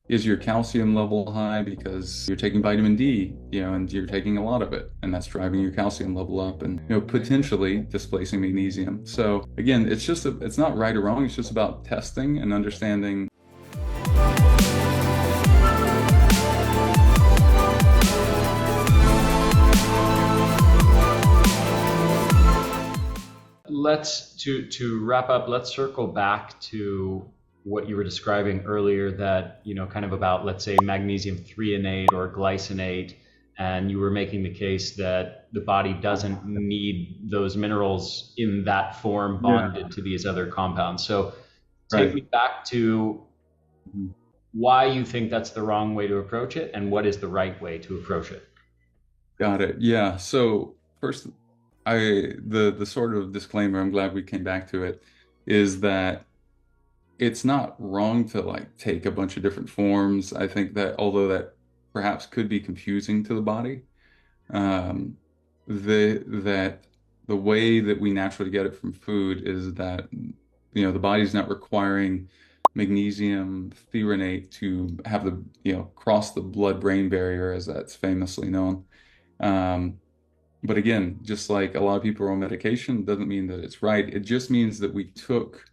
Is your calcium level high because you're taking vitamin D, and you're taking a lot of it, and that's driving your calcium level up and, potentially displacing magnesium. So again, it's not right or wrong. It's just about testing and understanding. To wrap up, let's circle back to what you were describing earlier, that kind of about, let's say, magnesium threonate or glycinate, and you were making the case that the body doesn't need those minerals in that form Yeah, bonded to these other compounds. So take right. me back to why you think that's the wrong way to approach it and what is the right way to approach it. Got it. Yeah. So first, the sort of disclaimer, I'm glad we came back to it, is that it's not wrong to like take a bunch of different forms. I think that although that perhaps could be confusing to the body, um, that the way that we naturally get it from food is that the body's not requiring magnesium threonate to have the cross the blood-brain barrier, as that's famously known. Um, but again, just like a lot of people are on medication, doesn't mean that it's right. It just means that we took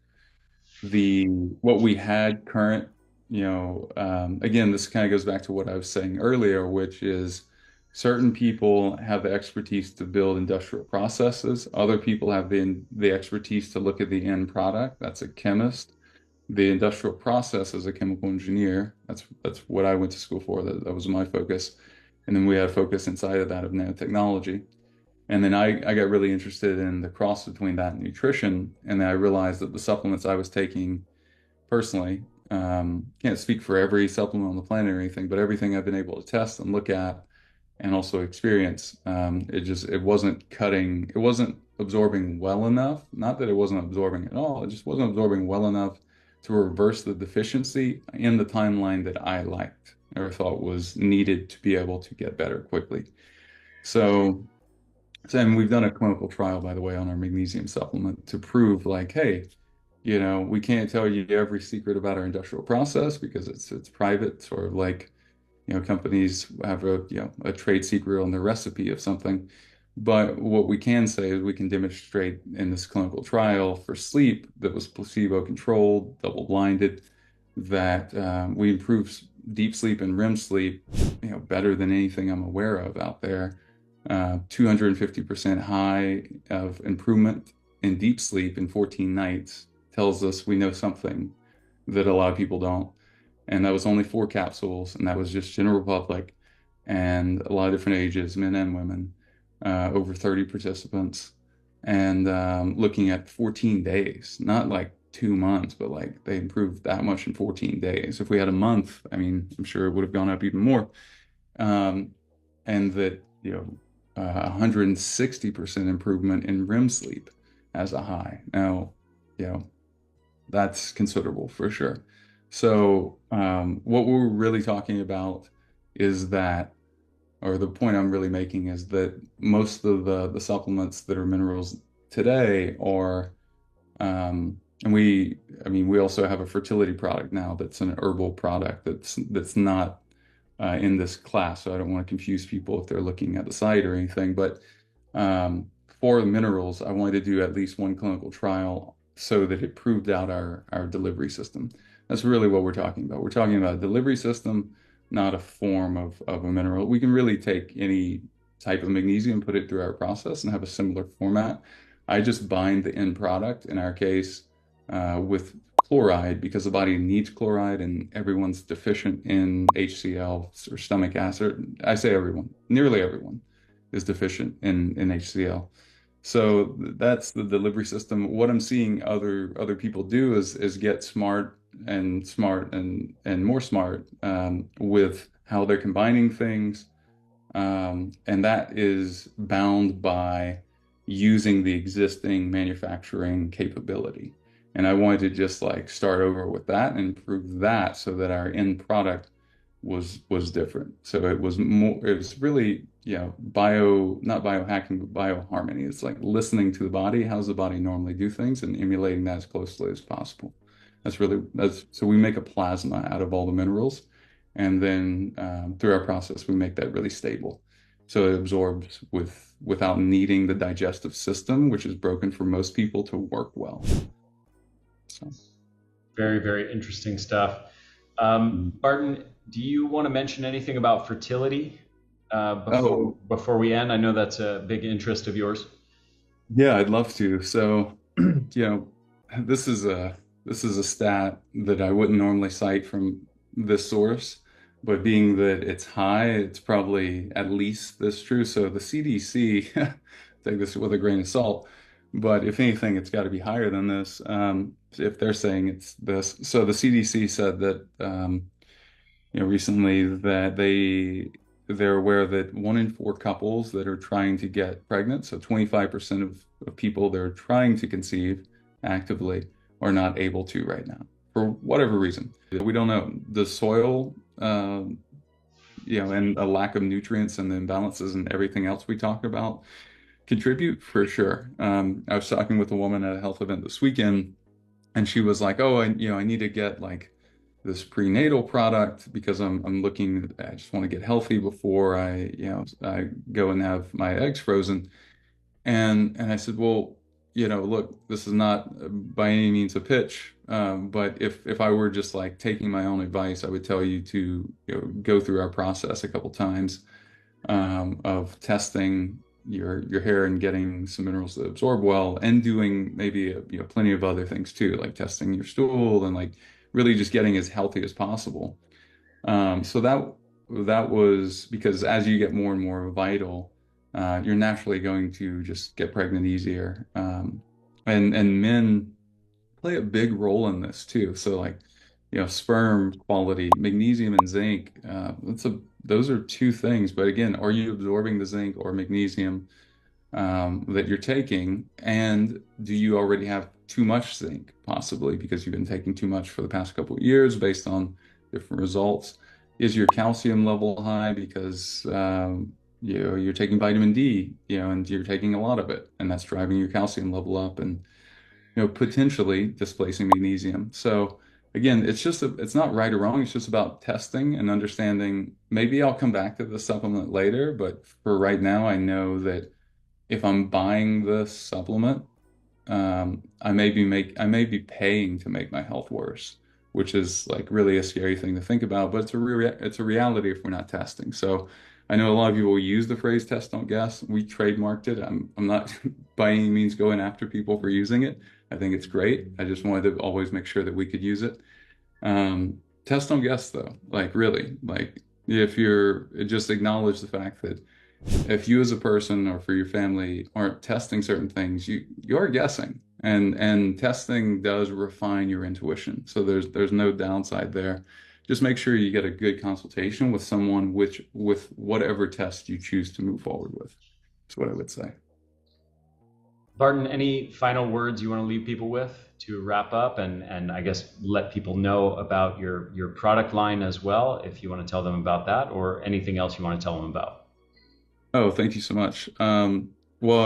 the what we had current, again, this kind of goes back to what I was saying earlier, which is certain people have the expertise to build industrial processes. Other people have the expertise to look at the end product. That's a chemist. The industrial process is a chemical engineer. That's what I went to school for. That was my focus. And then we had a focus inside of that of nanotechnology. And then I got really interested in the cross between that and nutrition. And then I realized that the supplements I was taking personally, can't speak for every supplement on the planet or anything, but everything I've been able to test and look at and also experience, it wasn't cutting, it wasn't absorbing well enough. Not that it wasn't absorbing at all, it just wasn't absorbing well enough to reverse the deficiency in the timeline that I liked or thought was needed to be able to get better quickly. So, and we've done a clinical trial, by the way, on our magnesium supplement to prove like, hey, we can't tell you every secret about our industrial process because it's private, sort of like, companies have a trade secret on the recipe of something. But what we can say is we can demonstrate in this clinical trial for sleep that was placebo controlled, double blinded, that we improve deep sleep and REM sleep, better than anything I'm aware of out there. 250% high of improvement in deep sleep in 14 nights tells us we know something that a lot of people don't. And that was only 4 capsules, and that was just general public and a lot of different ages, men and women, over 30 participants, and looking at 14 days, not like 2 months, but like they improved that much in 14 days. If we had a month, I mean, I'm sure it would have gone up even more. Um, and that, 160% improvement in REM sleep as a high. Now, you know, that's considerable for sure. So, what we're really talking about is that, or the point I'm really making is that most of the supplements that are minerals today are, and I mean, we also have a fertility product now that's an herbal product that's not in this class. So I don't want to confuse people if they're looking at the site or anything. But for the minerals, I wanted to do at least one clinical trial so that it proved out our delivery system. That's really what we're talking about. We're talking about a delivery system, not a form of a mineral. We can really take any type of magnesium, put it through our process, and have a similar format. I just bind the end product, in our case, with chloride because the body needs chloride and everyone's deficient in HCl or stomach acid. I say everyone, nearly everyone is deficient in HCl. So that's the delivery system. What I'm seeing other people do is get smart and more smart with how they're combining things, and that is bound by using the existing manufacturing capability. And I wanted to just like start over with that and improve that so that our end product was different. So it was really, not biohacking, but bioharmony. It's like listening to the body. How does the body normally do things and emulating that as closely as possible. So we make a plasma out of all the minerals, And then through our process, we make that really stable. So it absorbs without needing the digestive system, which is broken for most people, to work well. So, Very, very interesting stuff. mm. Barton, do you want to mention anything about fertility Oh, before we end? I know that's a big interest of yours. yeah, I'd love to. So, you know, this is a this is a stat that I wouldn't normally cite from this source, but being that it's high, it's probably at least this true. So the CDC, take this with a grain of salt, but if anything, it's got to be higher than this. If they're saying it's this, so the CDC said that recently that they're aware that 1 in 4 couples that are trying to get pregnant, so 25% of people that are trying to conceive actively are not able to right now for whatever reason. We don't know. The soil, and a lack of nutrients and the imbalances and everything else we talked about contribute for sure. I was talking with a woman at a health event this weekend, and she was like, "Oh, I need to get like this prenatal product because I'm looking, I just want to get healthy before I go and have my eggs frozen." And I said, "Well, look, this is not by any means a pitch, but if I were just like taking my own advice, I would tell you to go through our process a couple times of testing your hair and getting some minerals that absorb well, and doing maybe plenty of other things too, like testing your stool and like really just getting as healthy as possible." So that was because as you get more and more vital, you're naturally going to just get pregnant easier. And men play a big role in this too. So like, sperm quality, magnesium and zinc, those are two things. But again, are you absorbing the zinc or magnesium that you're taking? And do you already have too much zinc, possibly because you've been taking too much for the past couple of years based on different results? Is your calcium level high because you're taking vitamin D, and you're taking a lot of it, and that's driving your calcium level up and potentially displacing magnesium. So again, it's not right or wrong. It's just about testing and understanding. Maybe I'll come back to the supplement later, but for right now, I know that if I'm buying this supplement, I may be paying to make my health worse, which is like really a scary thing to think about. But it's a reality if we're not testing. So I know a lot of people use the phrase "test, don't guess." We trademarked it. I'm not by any means going after people for using it. I think it's great. I just wanted to always make sure that we could use it. Test, don't guess though. Like really, like if you're just acknowledge the fact that if you as a person or for your family aren't testing certain things, you're guessing. And testing does refine your intuition. So there's no downside there. Just make sure you get a good consultation with someone with whatever test you choose to move forward with. That's what I would say. Barton, any final words you want to leave people with to wrap up, and I guess let people know about your product line as well, if you want to tell them about that, or anything else you want to tell them about? Oh, thank you so much. Well,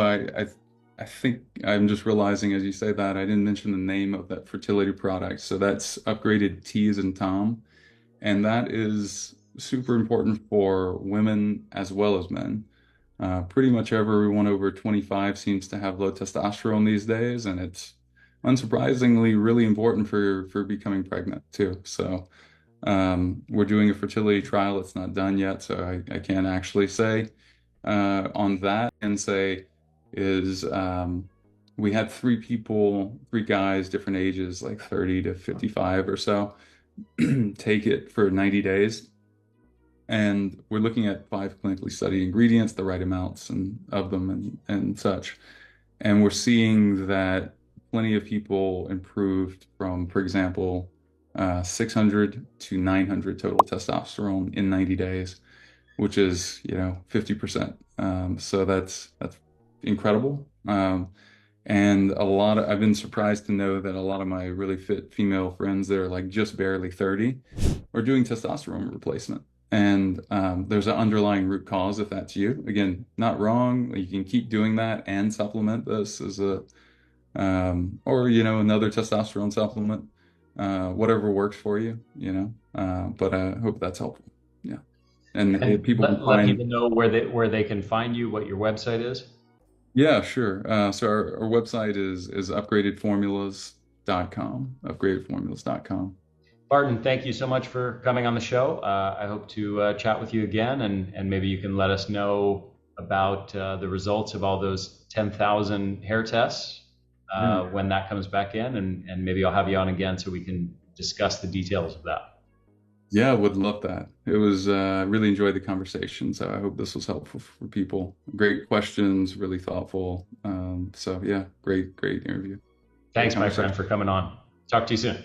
I think I'm just realizing as you say that I didn't mention the name of that fertility product. So that's upgraded T's and Tom. And that is super important for women as well as men. Pretty much everyone over 25 seems to have low testosterone these days, and it's unsurprisingly really important for becoming pregnant too. So we're doing a fertility trial. It's not done yet, so I can't actually say on that. And say is we had 3 people, 3 guys, different ages, like 30 to 55 or so, take it for 90 days. And we're looking at 5 clinically studied ingredients, the right amounts and of them and such. And we're seeing that plenty of people improved from, for example, 600 to 900 total testosterone in 90 days, which is, 50%. So that's incredible. And I've been surprised to know that a lot of my really fit female friends that are like just barely 30 are doing testosterone replacement. And there's an underlying root cause if that's you. Again, not wrong. You can keep doing that and supplement this as or another testosterone supplement, whatever works for you. But I hope that's helpful. Yeah. And if And people can let find, people know where they can find you, what your website is. yeah, sure. So our website is upgradedformulas.com, upgradedformulas.com. Barton, thank you so much for coming on the show. I hope to chat with you again, and maybe you can let us know about the results of all those 10,000 hair tests Yeah. when that comes back in, and maybe I'll have you on again so we can discuss the details of that. Yeah, would love that. It was really enjoyed the conversation. So I hope this was helpful for people. Great questions, really thoughtful. So yeah, great interview. Great Thanks, my friend, conversation. for coming on. Talk to you soon.